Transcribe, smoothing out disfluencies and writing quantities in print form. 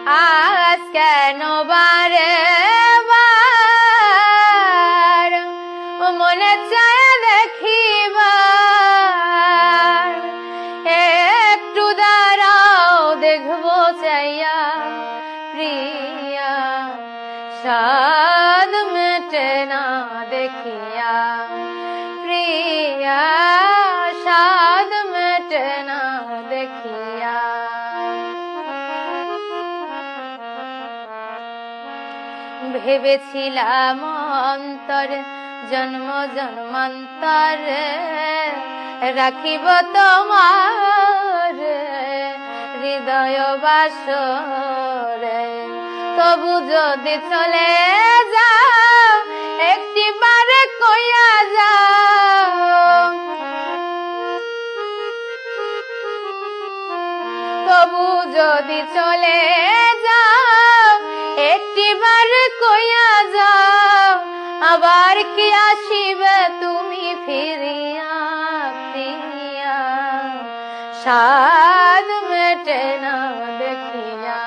আজ কেন বারে বার মনে চায় দেখিবার, একটু দাঁড়াও দেখবো চাইয়া প্রিয়া, সাদ মেটে না দেখিয়া প্রিয়া, সাদ মেটে না দেখিয়া। ভেবেছিলাম অন্তর জন্ম জন্মান্তর রাখিব তোমার হৃদয় বাসরে, তবু যদি চলে যাও একটিবার কইয়া যাও, তবু যদি চলে যাও একটিবার কইয়া যাও, আবার কি আসিবে তুমি ফিরিয়া প্রিয়া, সাদ মেটে না দেখিয়া।